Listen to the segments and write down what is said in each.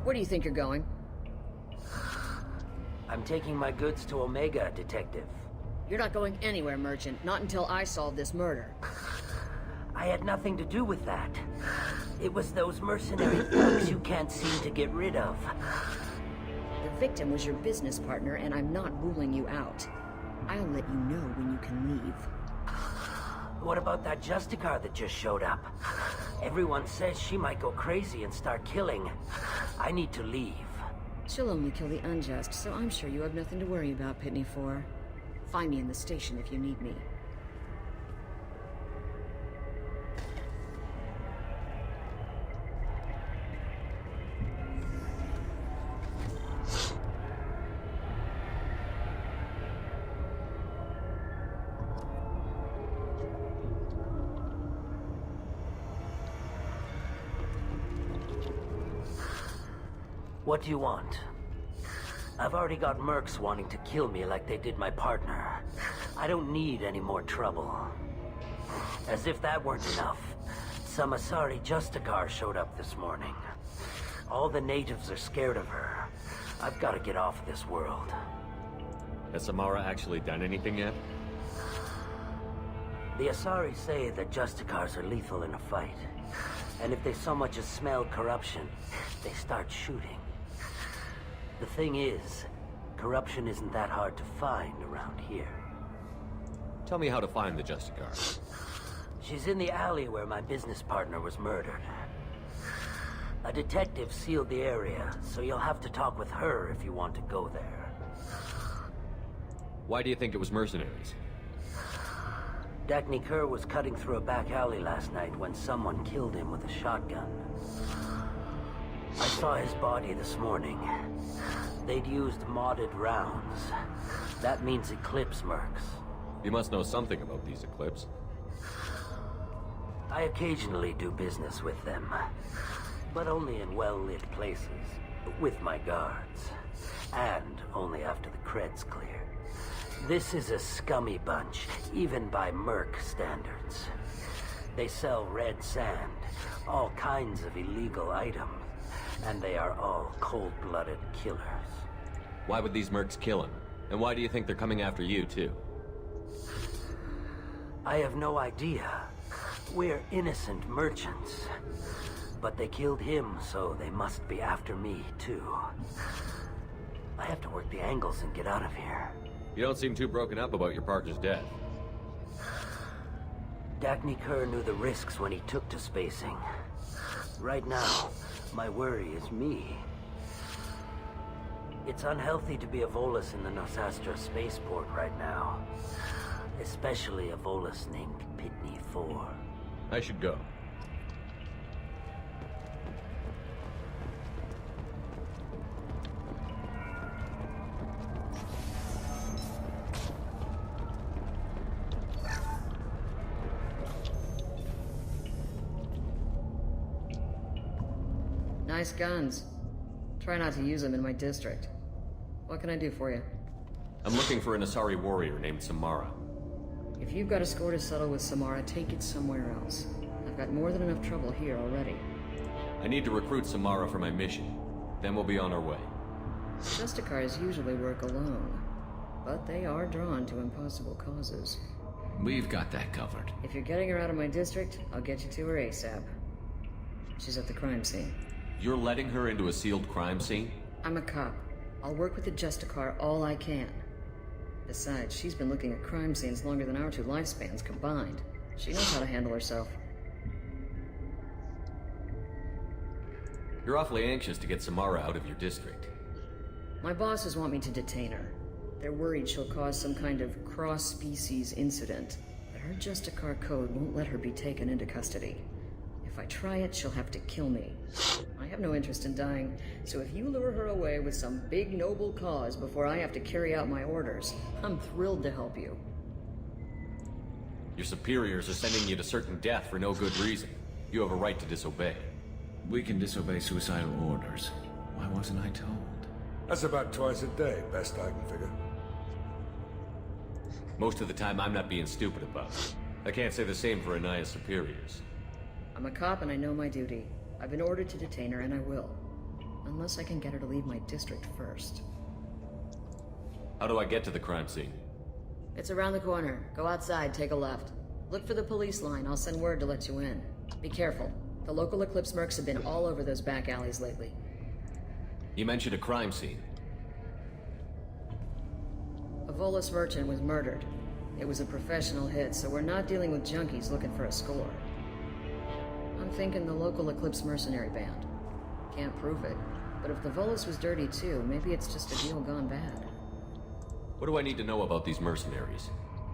Where do you think you're going? I'm taking my goods to Omega, Detective. You're not going anywhere, Merchant. Not until I solve this murder. I had nothing to do with that. It was those mercenary thugs you can't seem to get rid of. The victim was your business partner, and I'm not ruling you out. I'll let you know when you can leave. What about that Justicar that just showed up? Everyone says she might go crazy and start killing. I need to leave. She'll only kill the unjust, so I'm sure you have nothing to worry about, Pitney 4. Find me in the station if you need me. What do you want? I've already got mercs wanting to kill me like they did my partner. I don't need any more trouble. As if that weren't enough, some Asari Justicar showed up this morning. All the natives are scared of her. I've got to get off this world. Has Samara actually done anything yet? The Asari say that Justicars are lethal in a fight. And if they so much as smell corruption, they start shooting. The thing is, corruption isn't that hard to find around here. Tell me how to find the Justicar. She's in the alley where my business partner was murdered. A detective sealed the area, so you'll have to talk with her if you want to go there. Why do you think it was mercenaries? Dagny Kerr was cutting through a back alley last night when someone killed him with a shotgun. I saw his body this morning. They'd used modded rounds. That means Eclipse mercs. You must know something about these Eclipse. I occasionally do business with them, but only in well-lit places, with my guards, and only after the cred's clear. This is a scummy bunch, even by merc standards. They sell red sand, all kinds of illegal items, and they are all cold-blooded killers. Why would these mercs kill him? And why do you think they're coming after you, too? I have no idea. We're innocent merchants. But they killed him, so they must be after me, too. I have to work the angles and get out of here. You don't seem too broken up about your partner's death. Dagny Kerr knew the risks when he took to spacing. Right now, my worry is me. It's unhealthy to be a Volus in the Nosastra spaceport right now. Especially a Volus named Pitney 4. I should go. Nice guns. Try not to use them in my district. What can I do for you? I'm looking for an Asari warrior named Samara. If you've got a score to settle with Samara, take it somewhere else. I've got more than enough trouble here already. I need to recruit Samara for my mission. Then we'll be on our way. Justicars usually work alone, but they are drawn to impossible causes. We've got that covered. If you're getting her out of my district, I'll get you to her ASAP. She's at the crime scene. You're letting her into a sealed crime scene? I'm a cop. I'll work with the Justicar all I can. Besides, she's been looking at crime scenes longer than our two lifespans combined. She knows how to handle herself. You're awfully anxious to get Samara out of your district. My bosses want me to detain her. They're worried she'll cause some kind of cross-species incident, but her Justicar code won't let her be taken into custody. If I try it, she'll have to kill me. I have no interest in dying, so if you lure her away with some big noble cause before I have to carry out my orders, I'm thrilled to help you. Your superiors are sending you to certain death for no good reason. You have a right to disobey. We can disobey suicidal orders. Why wasn't I told? That's about twice a day, best I can figure. Most of the time, I'm not being stupid about it. I can't say the same for Anaya's superiors. I'm a cop and I know my duty. I've been ordered to detain her and I will. Unless I can get her to leave my district first. How do I get to the crime scene? It's around the corner. Go outside, take a left. Look for the police line. I'll send word to let you in. Be careful. The local Eclipse mercs have been all over those back alleys lately. You mentioned a crime scene. A Volus merchant was murdered. It was a professional hit, so we're not dealing with junkies looking for a score. I'm thinking the local Eclipse mercenary band. Can't prove it, but if the Volus was dirty too, maybe it's just a deal gone bad. What do I need to know about these mercenaries?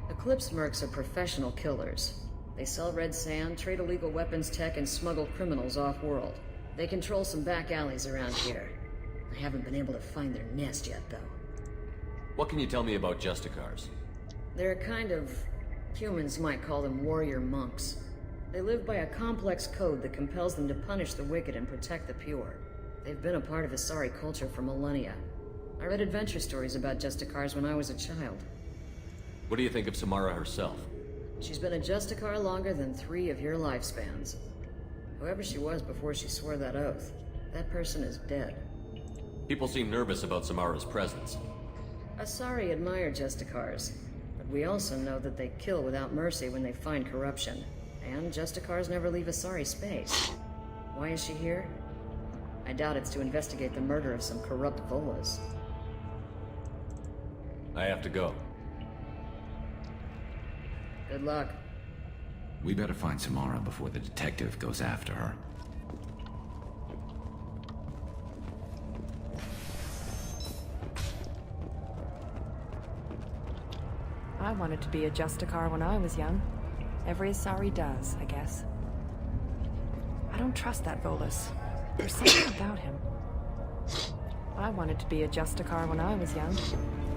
Eclipse mercs are professional killers. They sell red sand, trade illegal weapons tech, and smuggle criminals off-world. They control some back alleys around here. I haven't been able to find their nest yet, though. What can you tell me about Justicars? They're a kind of... humans might call them warrior monks. They live by a complex code that compels them to punish the wicked and protect the pure. They've been a part of Asari culture for millennia. I read adventure stories about Justicars when I was a child. What do you think of Samara herself? She's been a Justicar longer than 3 of your lifespans. Whoever she was before she swore that oath, that person is dead. People seem nervous about Samara's presence. Asari admire Justicars, but we also know that they kill without mercy when they find corruption. And Justicars never leave Asari space. Why is she here? I doubt it's to investigate the murder of some corrupt Volas. I have to go. Good luck. We better find Samara before the detective goes after her. I wanted to be a Justicar when I was young. Every Asari does, I guess. I don't trust that Volus. There's something about him. I wanted to be a Justicar when I was young.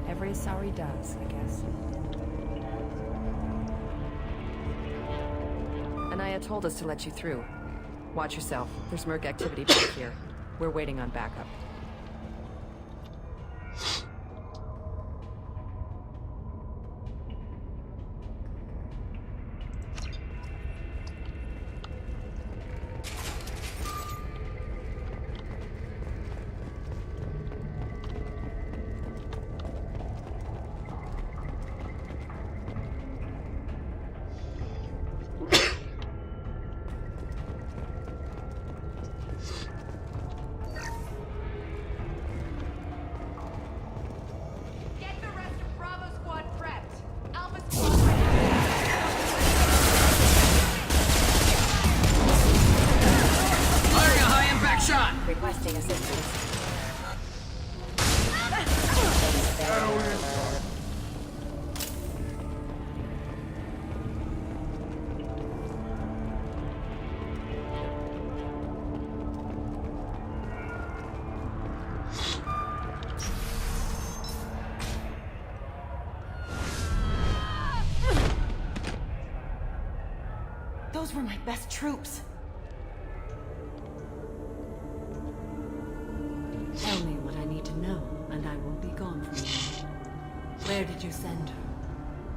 Every Asari does, I guess. Anaya told us to let you through. Watch yourself. There's merc activity back here. We're waiting on backup. Requesting assistance. Those were my best troops. Tell me what I need to know, and I won't be gone from you. Where did you send her?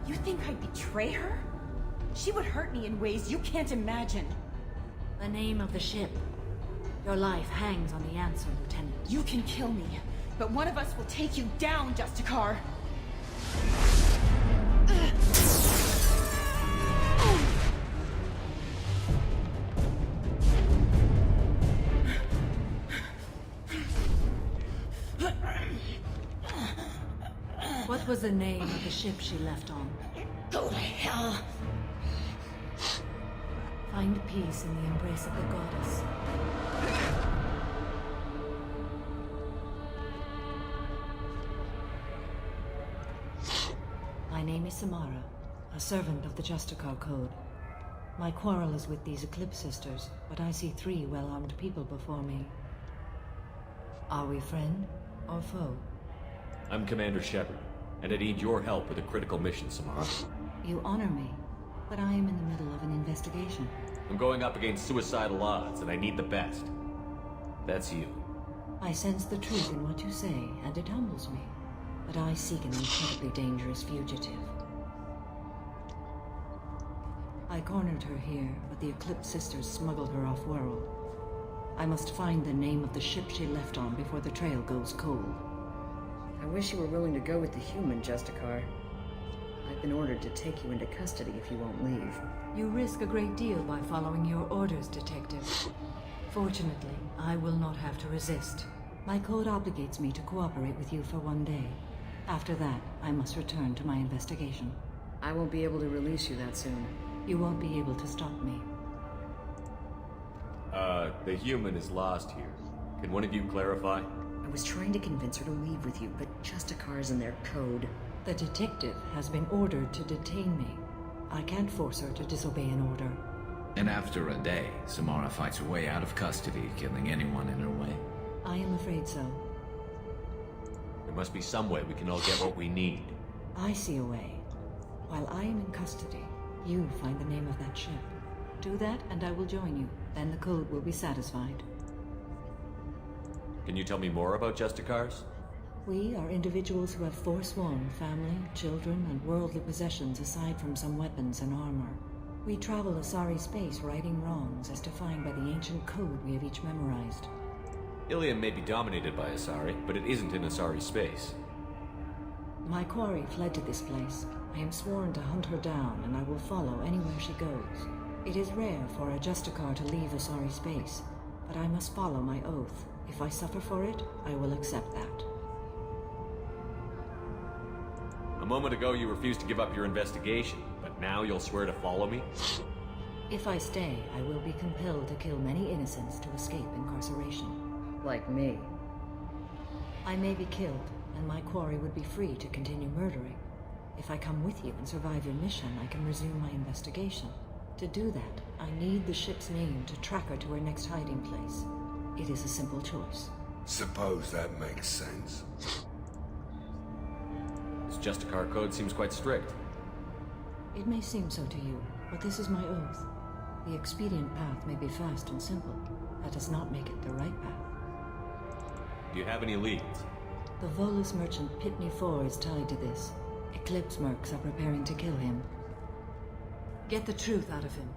You think I'd betray her? She would hurt me in ways you can't imagine. The name of the ship. Your life hangs on the answer, Lieutenant. You can kill me, but one of us will take you down, Justicar. What was the name of the ship she left on? Go to hell. Find peace in the embrace of the goddess. My name is Samara, a servant of the Justicar Code. My quarrel is with these Eclipse Sisters, but I see 3 well-armed people before me. Are we friend or foe? I'm Commander Shepard, and I need your help with a critical mission, Samara. You honor me, but I am in the middle of an investigation. I'm going up against suicidal odds, and I need the best. That's you. I sense the truth in what you say, and it humbles me. But I seek an incredibly dangerous fugitive. I cornered her here, but the Eclipse Sisters smuggled her off-world. I must find the name of the ship she left on before the trail goes cold. I wish you were willing to go with the human, Justicar. I've been ordered to take you into custody if you won't leave. You risk a great deal by following your orders, Detective. Fortunately, I will not have to resist. My code obligates me to cooperate with you for 1 day. After that, I must return to my investigation. I won't be able to release you that soon. You won't be able to stop me. The human is lost here. Can one of you clarify? I was trying to convince her to leave with you, but Justicar's in their code. The detective has been ordered to detain me. I can't force her to disobey an order. And after a day, Samara fights her way out of custody, killing anyone in her way. I am afraid so. There must be some way we can all get what we need. I see a way. While I am in custody, you find the name of that ship. Do that and I will join you. Then the code will be satisfied. Can you tell me more about Justicars? We are individuals who have forsworn family, children, and worldly possessions aside from some weapons and armor. We travel Asari space righting wrongs as defined by the ancient code we have each memorized. Ilium may be dominated by Asari, but it isn't in Asari space. My quarry fled to this place. I am sworn to hunt her down, and I will follow anywhere she goes. It is rare for a Justicar to leave Asari space, but I must follow my oath. If I suffer for it, I will accept that. A moment ago you refused to give up your investigation, but now you'll swear to follow me? If I stay, I will be compelled to kill many innocents to escape incarceration. Like me. I may be killed, and my quarry would be free to continue murdering. If I come with you and survive your mission, I can resume my investigation. To do that, I need the ship's name to track her to her next hiding place. It is a simple choice. Suppose that makes sense. This Justicar code seems quite strict. It may seem so to you, but this is my oath. The expedient path may be fast and simple. That does not make it the right path. Do you have any leads? The Volus merchant Pitney IV is tied to this. Eclipse mercs are preparing to kill him. Get the truth out of him.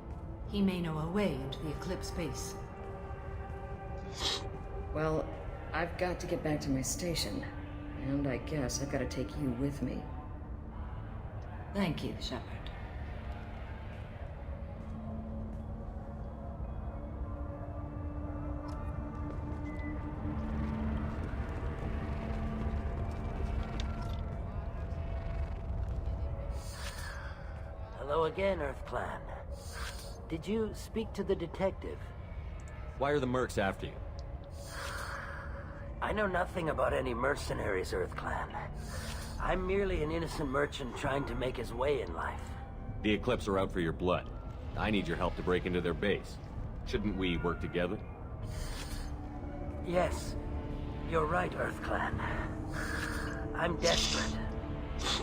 He may know a way into the Eclipse base. Well, I've got to get back to my station. And I guess I've got to take you with me. Thank you, Shepard. Hello again, Earth Clan. Did you speak to the detective? Why are the mercs after you? I know nothing about any mercenaries, Earth Clan. I'm merely an innocent merchant trying to make his way in life. The Eclipse are out for your blood. I need your help to break into their base. Shouldn't we work together? Yes, you're right, Earth Clan. I'm desperate.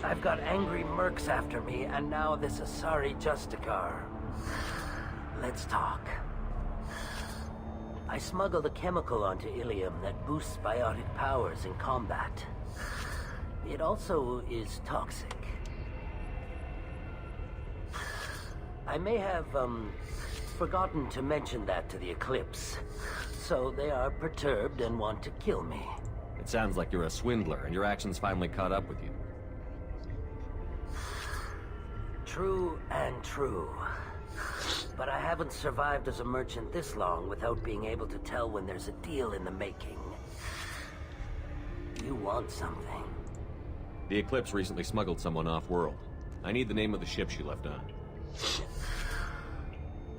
I've got angry mercs after me, and now this Asari Justicar. Let's talk. I smuggled a chemical onto Ilium that boosts biotic powers in combat. It also is toxic. I may have, forgotten to mention that to the Eclipse. So they are perturbed and want to kill me. It sounds like you're a swindler, and your actions finally caught up with you. True and true. But I haven't survived as a merchant this long without being able to tell when there's a deal in the making. You want something. The Eclipse recently smuggled someone off-world. I need the name of the ship she left on.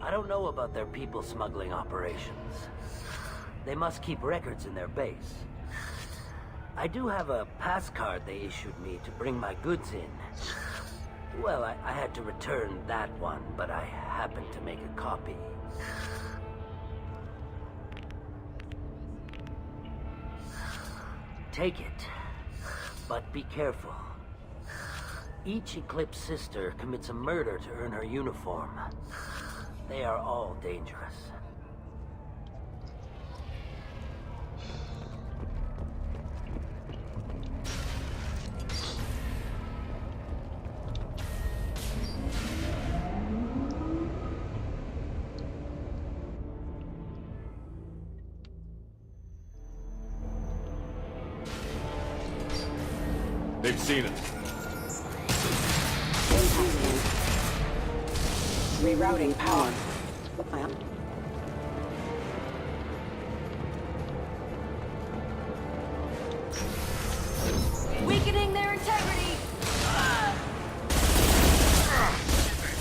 I don't know about their people smuggling operations. They must keep records in their base. I do have a pass card they issued me to bring my goods in. Well, I had to return that one, but I happened to make a copy. Take it, but be careful. Each Eclipse sister commits a murder to earn her uniform. They are all dangerous. seen it. Rerouting power. Weakening their integrity!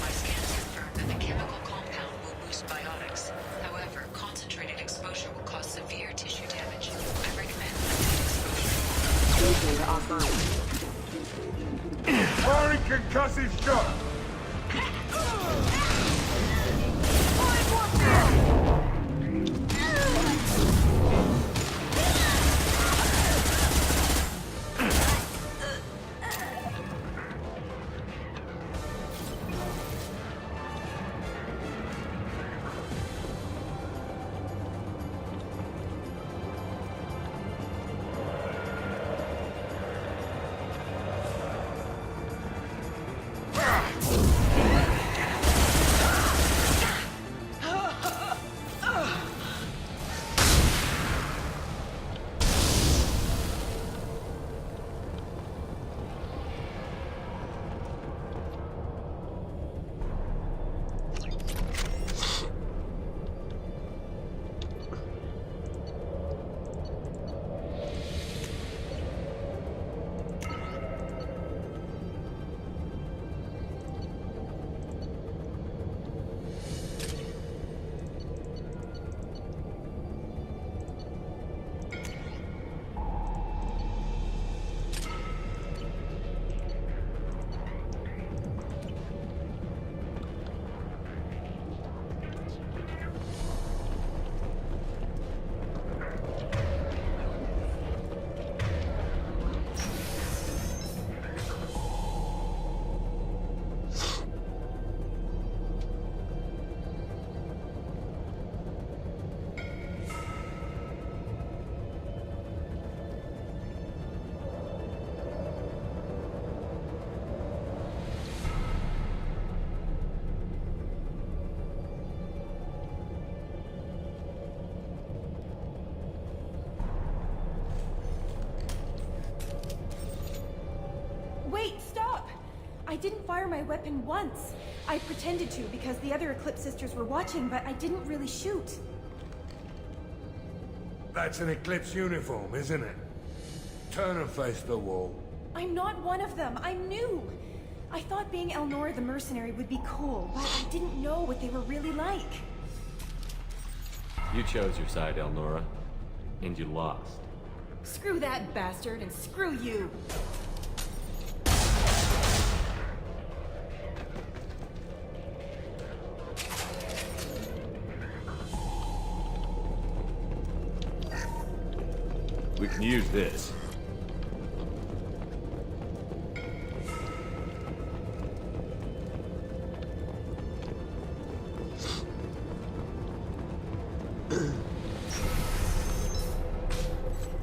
My scans confirm that the chemical compound will boost biotics. However, concentrated exposure will cause severe tissue damage. I recommend limited exposure. Firing concussive shot! Wait, stop! I didn't fire my weapon once. I pretended to because the other Eclipse sisters were watching, but I didn't really shoot. That's an Eclipse uniform, isn't it? Turn and face the wall. I'm not one of them. I'm new. I thought being Elnora the mercenary would be cool, but I didn't know what they were really like. You chose your side, Elnora. And you lost. Screw that bastard, and screw you! We can use this.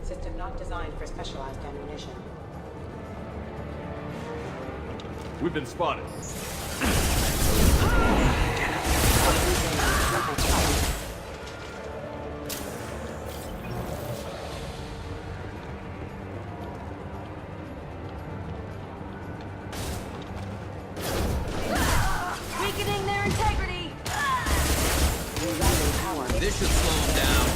System not designed for specialized ammunition. We've been spotted. Weakening their integrity! Rerouting power. This should slow them down.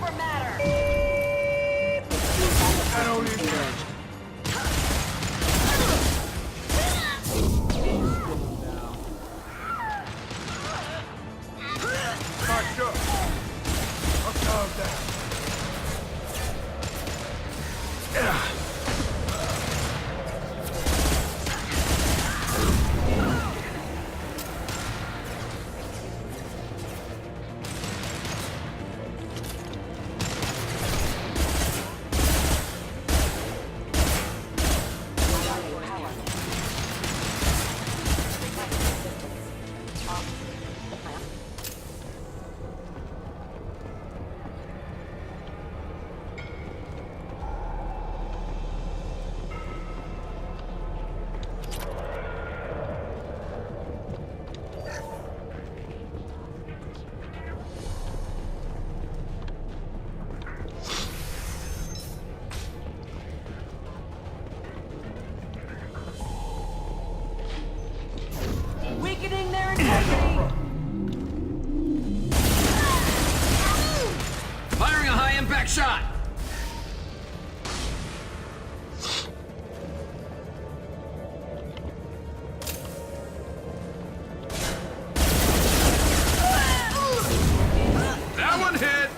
over matter. That only March up. I'll calm down. Weakening their integrity. Firing a high-impact shot! That one hit!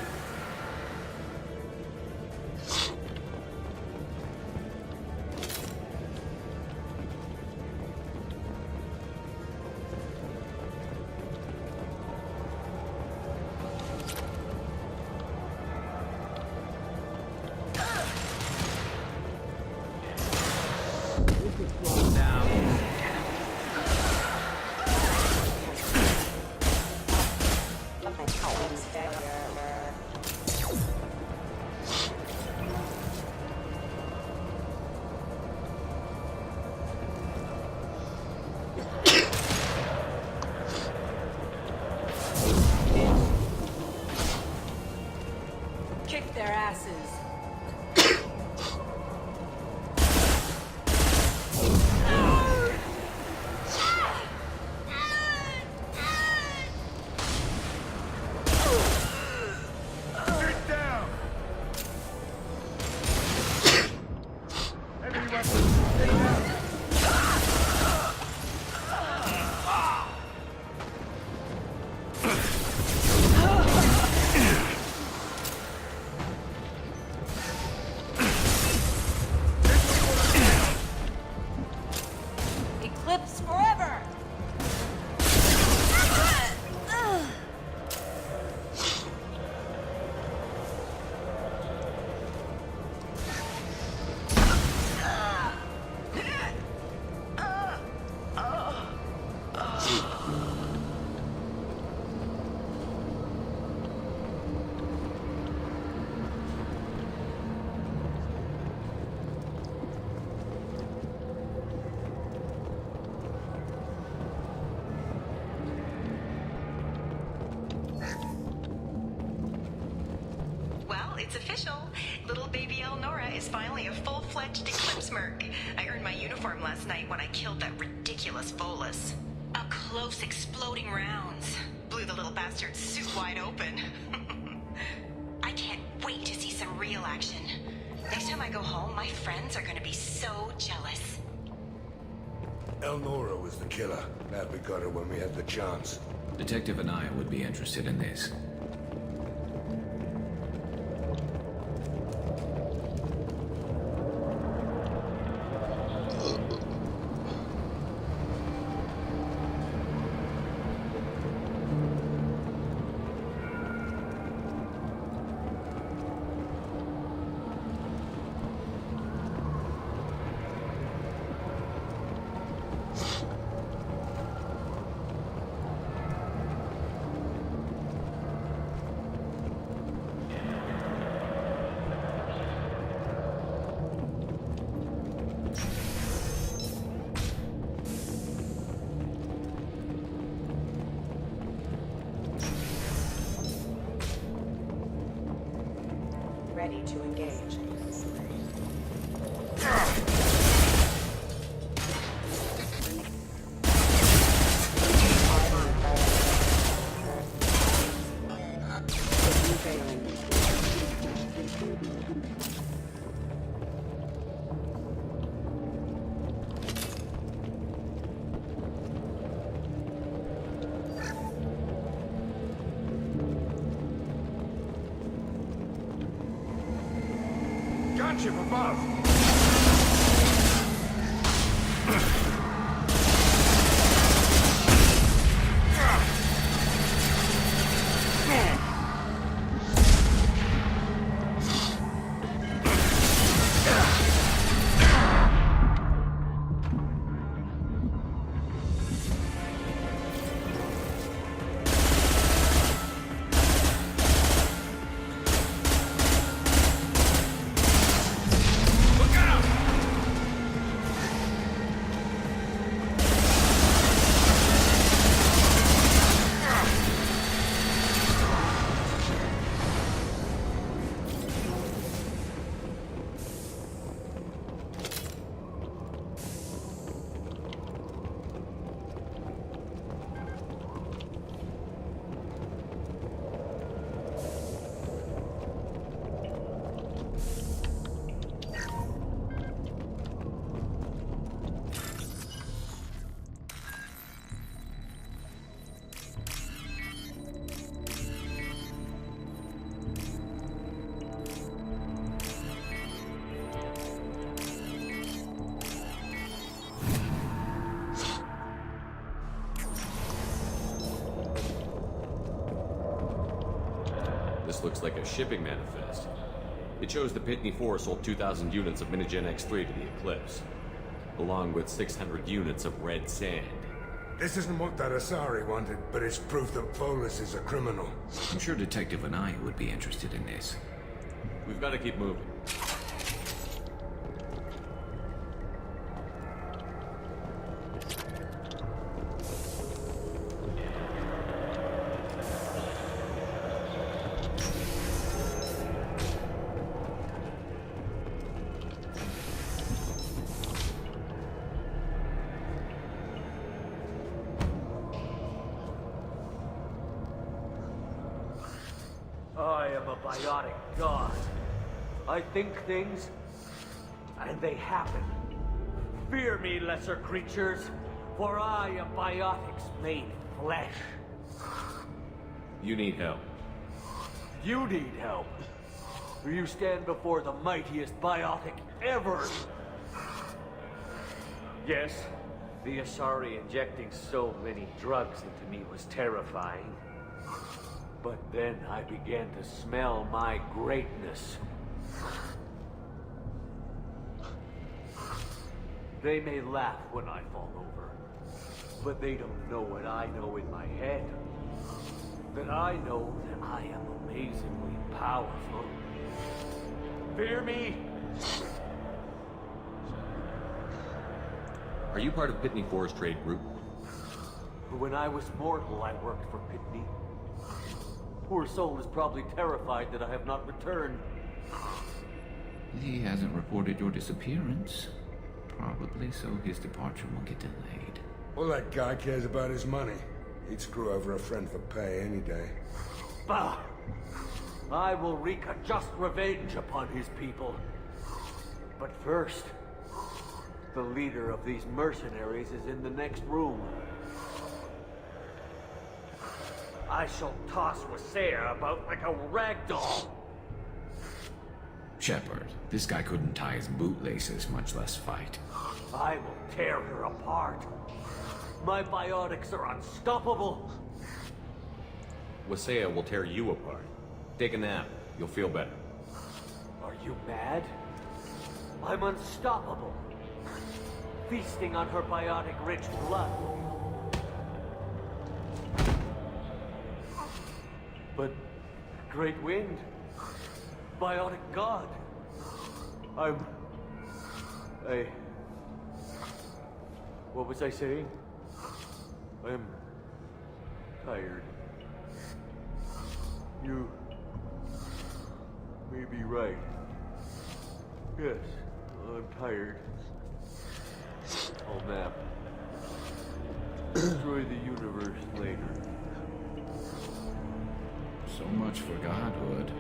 Kick their asses. Sit down. Everyone, sit down. Eclipse forever. Well, it's official. Little baby Elnora is finally a full-fledged Eclipse merc. I earned my uniform last night when I killed that ridiculous Volus. Up close, exploding rounds. Blew the little bastard's suit wide open. I can't wait to see some real action. Next time I go home, my friends are gonna be so jealous. Elnora was the killer. Glad we got her when we had the chance. Detective Anaya would be interested in this. Ready to engage. Failing. gunship above! This looks like a shipping manifest. It shows the Pitney 4 sold 2,000 units of Minigen X3 to the Eclipse, along with 600 units of red sand. This isn't what that Asari wanted, but it's proof that Volus is a criminal. I'm sure Detective and I would be interested in this. We've got to keep moving. I am a biotic god. I think things, and they happen. Fear me, lesser creatures, for I am biotics made flesh. You need help. You need help. For you stand before the mightiest biotic ever. Yes, the Asari injecting so many drugs into me was terrifying. But then I began to smell my greatness. They may laugh when I fall over, but they don't know what I know in my head. That I know that I am amazingly powerful. Fear me? Are you part of Pitney 4's trade group? When I was mortal, I worked for Pitney. Poor soul is probably terrified that I have not returned. He hasn't reported your disappearance. Probably so his departure won't get delayed. All that guy cares about is money. He'd screw over a friend for pay any day. Bah! I will wreak a just revenge upon his people. But first, the leader of these mercenaries is in the next room. I shall toss Wasea about like a rag doll. Shepard, this guy couldn't tie his bootlaces, much less fight. I will tear her apart. My biotics are unstoppable. Wasea will tear you apart. Take a nap. You'll feel better. Are you mad? I'm unstoppable. Feasting on her biotic-rich blood. But Great Wind, biotic god. What was I saying? I'm tired. You may be right. Yes, I'm tired. I'll nap. Destroy the universe later. So much for godhood.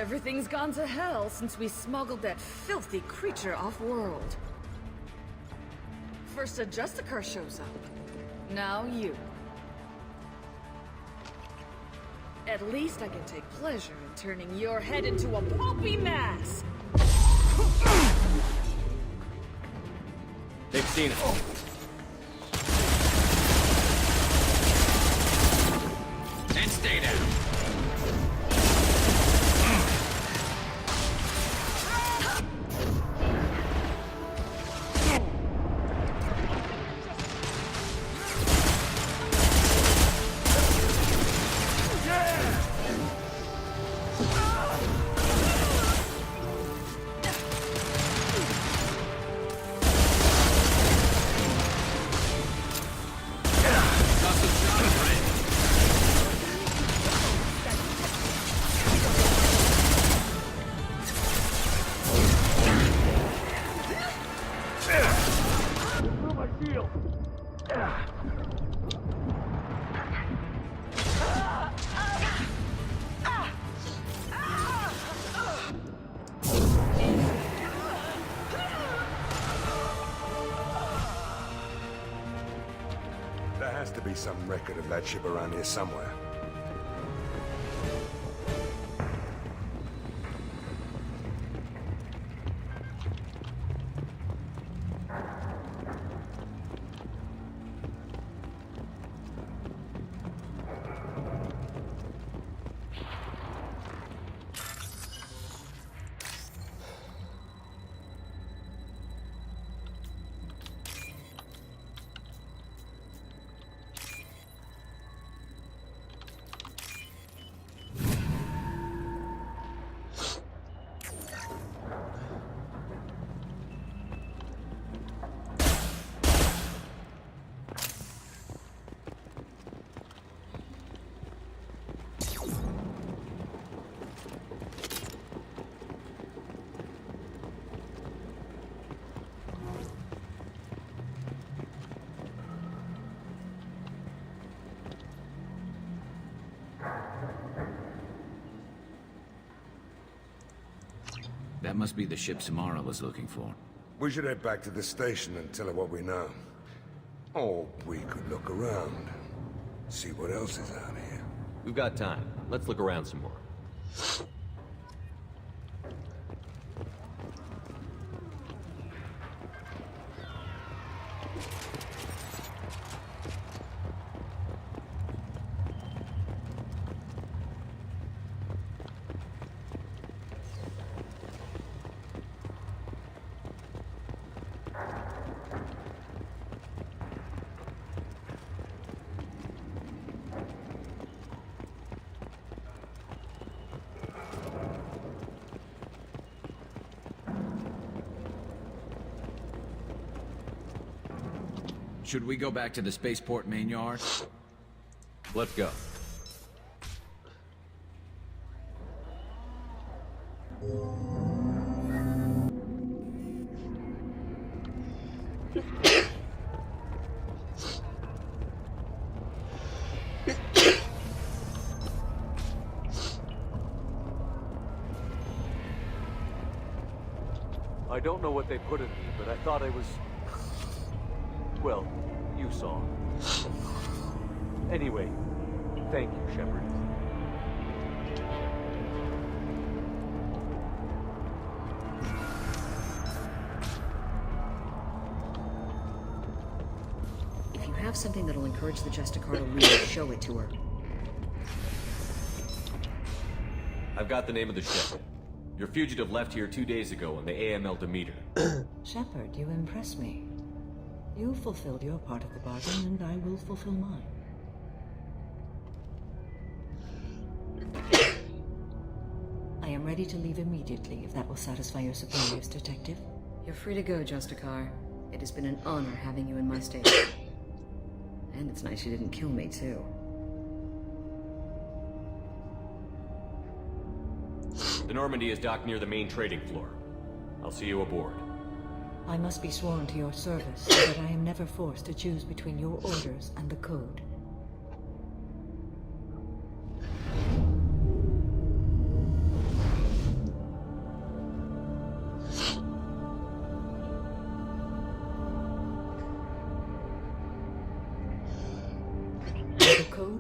Everything's gone to hell since we smuggled that filthy creature off-world. First a Justicar shows up. Now you. At least I can take pleasure in turning your head into a pulpy mass! They've seen it. And stay down. There has to be some record of that ship around here somewhere. That must be the ship Samara was looking for. We should head back to the station and tell her what we know. Or we could look around. See what else is out here. We've got time. Let's look around some more. Should we go back to the spaceport main yard? Let's go. I don't know what they put in me, but I thought I was... well, you saw. Anyway, thank you, Shepard. If you have something that'll encourage the Justicar to leave, show it to her. I've got the name of the ship. Your fugitive left here 2 days ago on the AML Demeter. Shepard, you impress me. You fulfilled your part of the bargain, and I will fulfill mine. I am ready to leave immediately, if that will satisfy your superiors, Detective. You're free to go, Justicar. It has been an honor having you in my station. And it's nice you didn't kill me, too. The Normandy is docked near the main trading floor. I'll see you aboard. I must be sworn to your service, so that I am never forced to choose between your orders and the Code.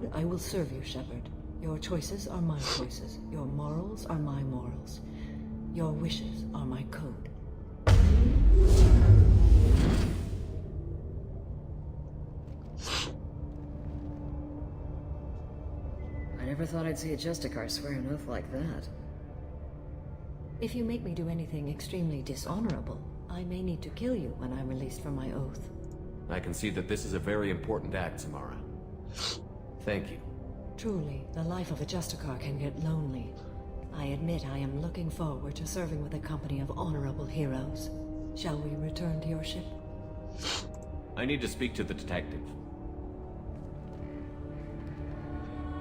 code, I will serve you, Shepard. Your choices are my choices. Your morals are my morals. Your wishes are my code. I never thought I'd see a Justicar swear an oath like that. If you make me do anything extremely dishonorable, I may need to kill you when I'm released from my oath. I can see that this is a very important act, Samara. Thank you. Truly, the life of a Justicar can get lonely. I admit I am looking forward to serving with a company of honorable heroes. Shall we return to your ship? I need to speak to the detective.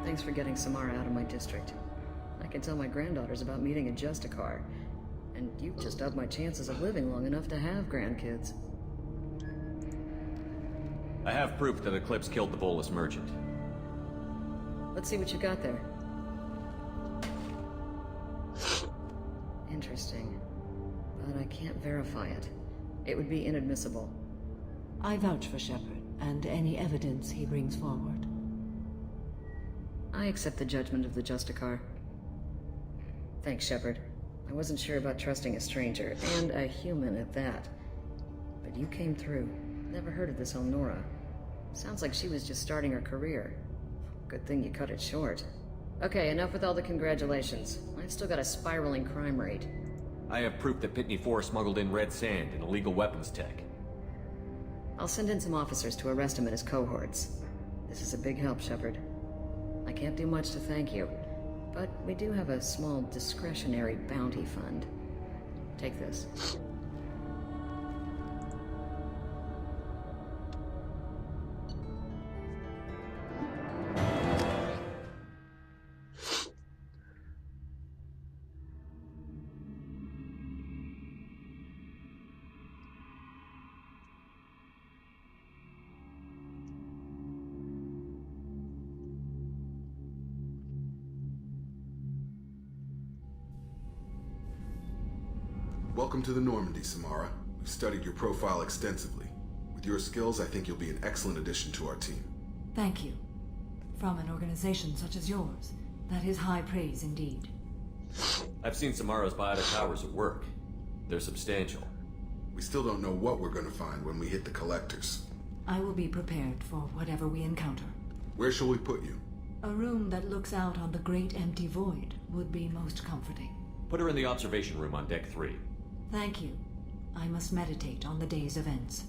Thanks for getting Samara out of my district. I can tell my granddaughters about meeting a Justicar. And you've just upped my chances of living long enough to have grandkids. I have proof that Eclipse killed the Volus merchant. Let's see what you got there. Interesting. But I can't verify it. It would be inadmissible. I vouch for Shepard, and any evidence he brings forward. I accept the judgment of the Justicar. Thanks, Shepard. I wasn't sure about trusting a stranger, and a human at that. But you came through. Never heard of this Elnora. Sounds like she was just starting her career. Good thing you cut it short. Okay, enough with all the congratulations. I've still got a spiraling crime rate. I have proof that Pitney 4 smuggled in red sand and illegal weapons tech. I'll send in some officers to arrest him and his cohorts. This is a big help, Shepard. I can't do much to thank you, but we do have a small discretionary bounty fund. Take this. Welcome to the Normandy, Samara. We've studied your profile extensively. With your skills, I think you'll be an excellent addition to our team. Thank you. From an organization such as yours, that is high praise indeed. I've seen Samara's biotic powers at work. They're substantial. We still don't know what we're going to find when we hit the collectors. I will be prepared for whatever we encounter. Where shall we put you? A room that looks out on the great empty void would be most comforting. Put her in the observation room on Deck 3. Thank you. I must meditate on the day's events.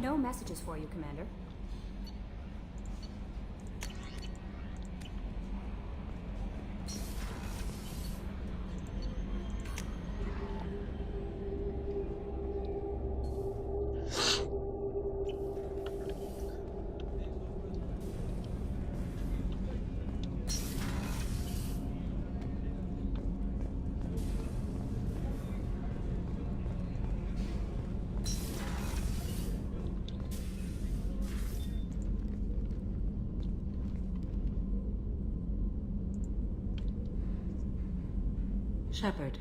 No messages for you, Commander. Shepard.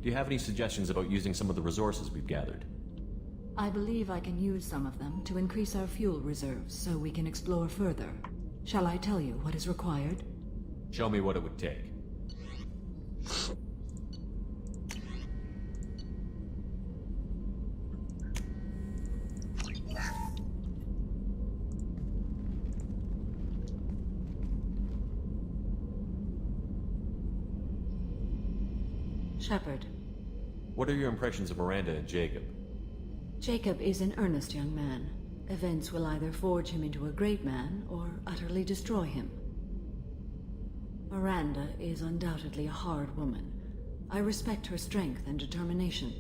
Do you have any suggestions about using some of the resources we've gathered? I believe I can use some of them to increase our fuel reserves so we can explore further. Shall I tell you what is required? Show me what it would take. Shepard. What are your impressions of Miranda and Jacob? Jacob is an earnest young man. Events will either forge him into a great man or utterly destroy him. Miranda is undoubtedly a hard woman. I respect her strength and determination.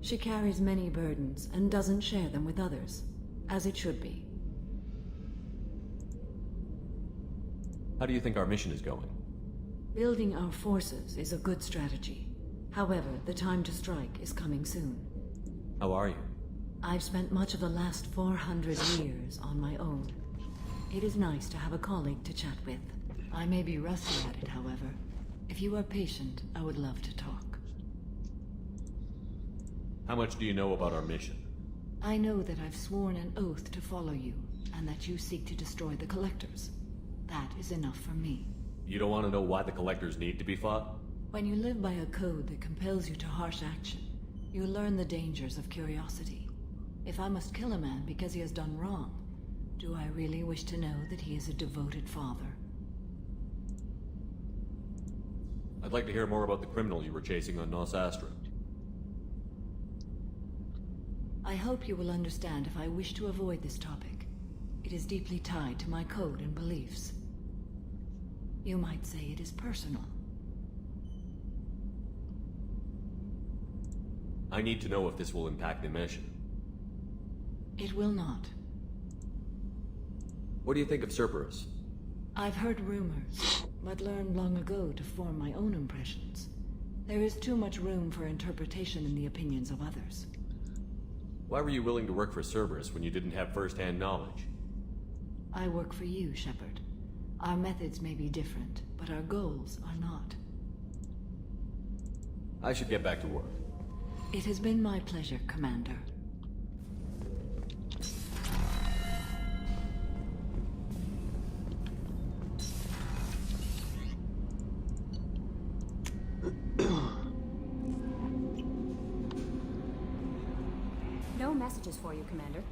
She carries many burdens and doesn't share them with others, as it should be. How do you think our mission is going? Building our forces is a good strategy. However, the time to strike is coming soon. How are you? I've spent much of the last 400 years on my own. It is nice to have a colleague to chat with. I may be rusty at it, however. If you are patient, I would love to talk. How much do you know about our mission? I know that I've sworn an oath to follow you, and that you seek to destroy the Collectors. That is enough for me. You don't want to know why the Collectors need to be fought? When you live by a code that compels you to harsh action, you learn the dangers of curiosity. If I must kill a man because he has done wrong, do I really wish to know that he is a devoted father? I'd like to hear more about the criminal you were chasing on Nos Astra. I hope you will understand if I wish to avoid this topic. It is deeply tied to my code and beliefs. You might say it is personal. I need to know if this will impact the mission. It will not. What do you think of Cerberus? I've heard rumors, but learned long ago to form my own impressions. There is too much room for interpretation in the opinions of others. Why were you willing to work for Cerberus when you didn't have first-hand knowledge? I work for you, Shepard. Our methods may be different, but our goals are not. I should get back to work. It has been my pleasure, Commander. No messages for you, Commander.